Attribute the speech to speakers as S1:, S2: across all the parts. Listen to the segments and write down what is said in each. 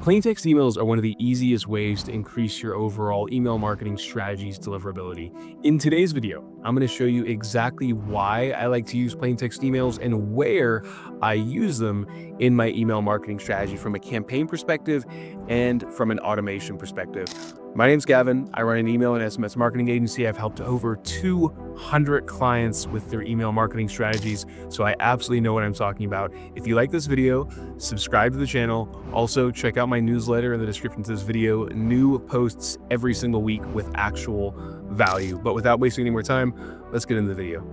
S1: Plain text emails are one of the easiest ways to increase your overall email marketing strategy's deliverability. In today's video, I'm going to show you exactly why I like to use plain text emails and where I use them in my email marketing strategy from a campaign perspective and from an automation perspective. My name's Gavin. I run an email and SMS marketing agency. I've helped over 200 clients with their email marketing strategies, so I absolutely know what I'm talking about. If you like this video, subscribe to the channel. Also, check out my newsletter in the description to this video. New posts every single week with actual value. But without wasting any more time, let's get into the video.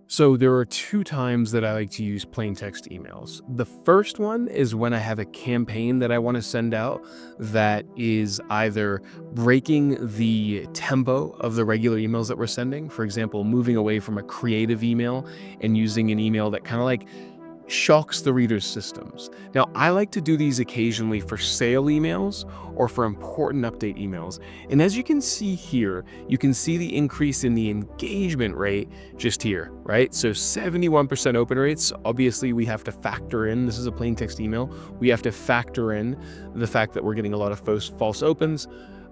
S1: So there are two times that I like to use plain text emails. The first one is when I have a campaign that I want to send out that is either breaking the tempo of the regular emails that we're sending. For example, moving away from a creative email and using an email that kind of like shocks the reader's systems. Now, I like to do these occasionally for sale emails or for important update emails. And as you can see here, you can see the increase in the engagement rate just here, right? So 71% open rates. Obviously, we have to factor in, this is a plain text email, we have to factor in the fact that we're getting a lot of false opens.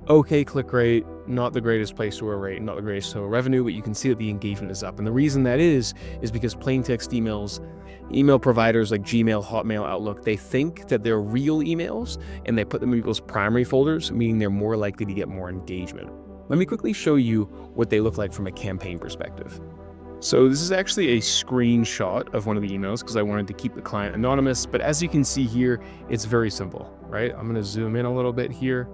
S1: Okay, click rate, not the greatest place to rate, not the greatest total revenue, but you can see that the engagement is up. And the reason that is because plain text emails, email providers like Gmail, Hotmail, Outlook, they think that they're real emails and they put them in people's primary folders, meaning they're more likely to get more engagement. Let me quickly show you what they look like from a campaign perspective. So this is actually a screenshot of one of the emails because I wanted to keep the client anonymous, but as you can see here, it's very simple, right? I'm gonna zoom in a little bit here.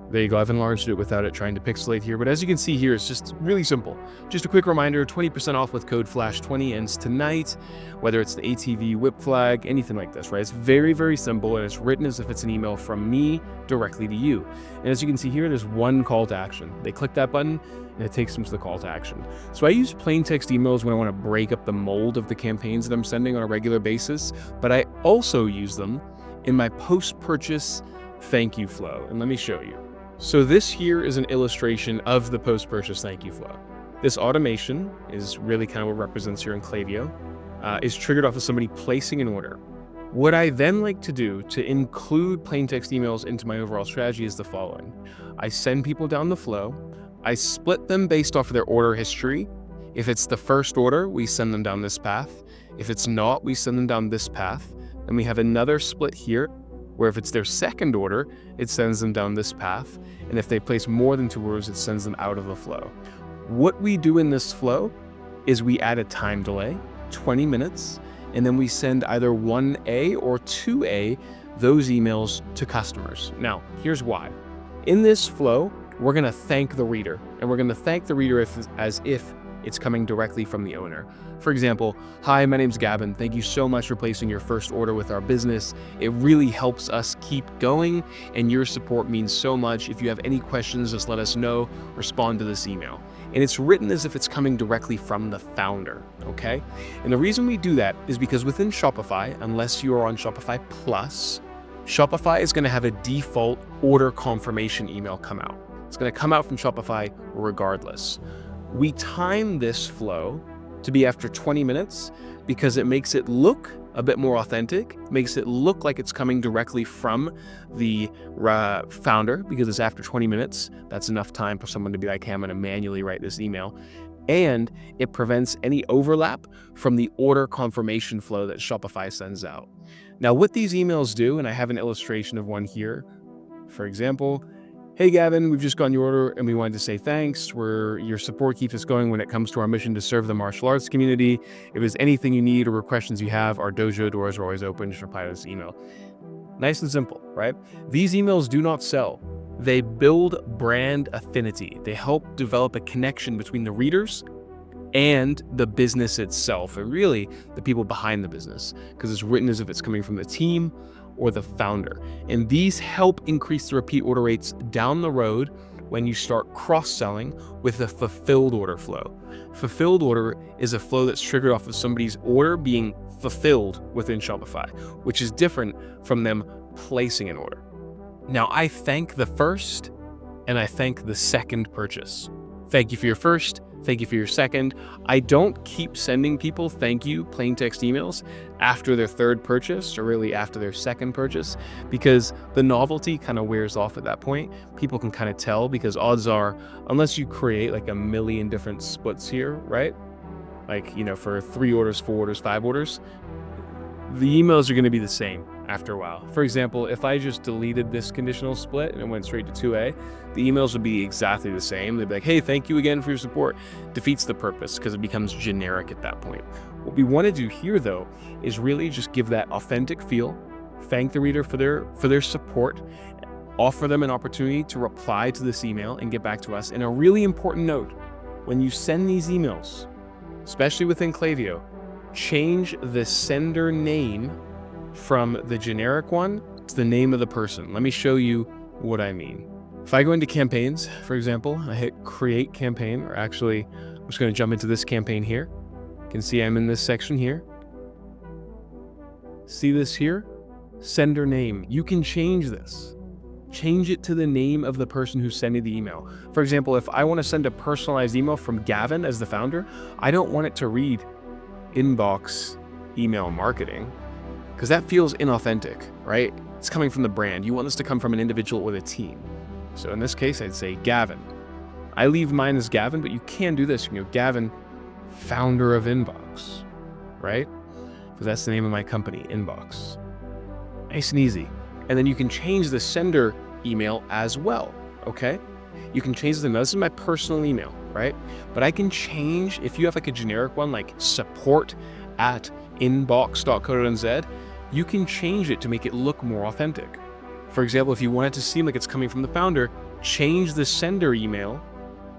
S1: There you go, I've enlarged it without it trying to pixelate here, but as you can see here, it's just really simple. Just a quick reminder, 20% off with code FLASH20 ends tonight, whether it's the ATV whip flag, anything like this, right? It's very, very simple, and it's written as if it's an email from me directly to you. And as you can see here, there's one call to action. They click that button, and it takes them to the call to action. So I use plain text emails when I want to break up the mold of the campaigns that I'm sending on a regular basis, but I also use them in my post-purchase thank you flow, and let me show you. So this here is an illustration of the post-purchase thank you flow. This automation is really kind of what represents here in Klaviyo, is triggered off of somebody placing an order. What I then like to do to include plain text emails into my overall strategy is the following. I send people down the flow. I split them based off of their order history. If it's the first order, we send them down this path. If it's not, we send them down this path. And we have another split here, where if it's their second order, it sends them down this path. And if they place more than 2 orders, it sends them out of the flow. What we do in this flow is we add a time delay, 20 minutes, and then we send either 1A or 2A those emails to customers. Now, here's why. In this flow, we're gonna thank the reader, and we're gonna thank the reader as if it's coming directly from the owner. For example, hi, my name's Gavin. Thank you so much for placing your first order with our business. It really helps us keep going, and your support means so much. If you have any questions, just let us know. Respond to this email. And it's written as if it's coming directly from the founder, okay? And the reason we do that is because within Shopify, unless you are on Shopify Plus, Shopify is gonna have a default order confirmation email come out. It's gonna come out from Shopify regardless. We time this flow to be after 20 minutes because it makes it look a bit more authentic, makes it look like it's coming directly from the founder because it's after 20 minutes. That's enough time for someone to be like, hey, I'm going to manually write this email. And it prevents any overlap from the order confirmation flow that Shopify sends out. Now, what these emails do, and I have an illustration of one here, for example, hey Gavin, we've just gotten your order and we wanted to say thanks. Your support keeps us going when it comes to our mission to serve the martial arts community. If there's anything you need or questions you have, our dojo doors are always open. Just reply to this email. Nice and simple, right? These emails do not sell. They build brand affinity. They help develop a connection between the readers and the business itself, and really the people behind the business, because it's written as if it's coming from the team or the founder. And these help increase the repeat order rates down the road when you start cross-selling with a fulfilled order flow. Fulfilled order is a flow that's triggered off of somebody's order being fulfilled within Shopify, which is different from them placing an order. Now, I thank the first and I thank the second purchase. Thank you for your first, thank you for your second. I don't keep sending people thank you plain text emails after their third purchase or really after their second purchase, because the novelty kind of wears off at that point. People can kind of tell, because odds are, unless you create like a million different splits here, right? Like, for 3 orders, 4 orders, 5 orders, the emails are going to be the same after a while. For example, if I just deleted this conditional split and it went straight to 2A, the emails would be exactly the same. They'd be like, hey, thank you again for your support. Defeats the purpose because it becomes generic at that point. What we want to do here, though, is really just give that authentic feel, thank the reader for their support, offer them an opportunity to reply to this email and get back to us. And a really important note, when you send these emails, especially within Klaviyo, change the sender name from the generic one to the name of the person. Let me show you what I mean. If I go into campaigns, for example, I hit create campaign, or actually, I'm just going to jump into this campaign here. You can see I'm in this section here. See this here? Sender name. You can change this. Change it to the name of the person who's sending the email. For example, if I want to send a personalized email from Gavin as the founder, I don't want it to read inbox email marketing, because that feels inauthentic, right? It's coming from the brand. You want this to come from an individual with a team. So in this case, I'd say Gavin. I leave mine as Gavin, but you can do this. You can go Gavin, founder of Inbox, right? Because that's the name of my company, Inbox. Nice and easy. And then you can change the sender email as well, okay? You can change the email. This is my personal email, right? But I can change, if you have like a generic one, like support@inbox.co.nz, you can change it to make it look more authentic. For example, if you want it to seem like it's coming from the founder, change the sender email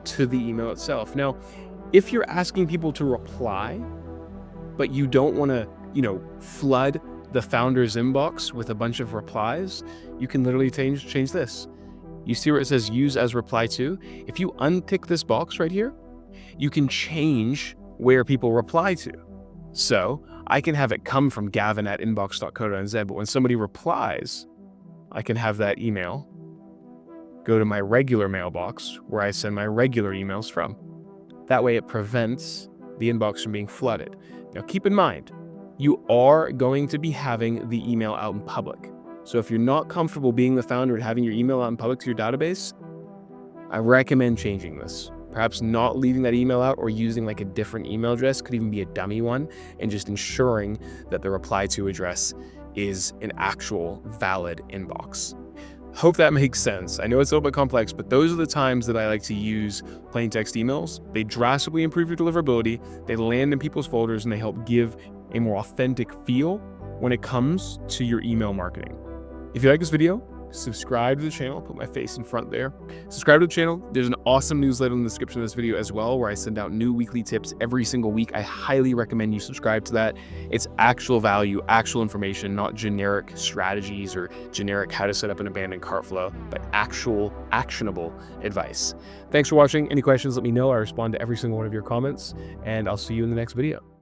S1: to the email itself. Now, if you're asking people to reply, but you don't want to, flood the founder's inbox with a bunch of replies, you can literally change this. You see where it says use as reply to? If you untick this box right here, you can change where people reply to. So I can have it come from gavin@inbox.co.nz, but when somebody replies, I can have that email go to my regular mailbox where I send my regular emails from. That way it prevents the inbox from being flooded. Now keep in mind, you are going to be having the email out in public. So if you're not comfortable being the founder and having your email out in public to your database, I recommend changing this. Perhaps not leaving that email out, or using like a different email address, could even be a dummy one, and just ensuring that the reply to address is an actual valid inbox. Hope that makes sense. I know it's a little bit complex, but those are the times that I like to use plain text emails. They drastically improve your deliverability, they land in people's folders, and they help give a more authentic feel when it comes to your email marketing. If you like this video, subscribe to the channel. I'll put my face in front there. Subscribe to the channel. There's an awesome newsletter in the description of this video as well, where I send out new weekly tips every single week. I highly recommend you subscribe to that. It's actual value, actual information, not generic strategies or generic how to set up an abandoned cart flow, but actual actionable advice. Thanks for watching. Any questions, let me know. I respond to every single one of your comments, and I'll see you in the next video.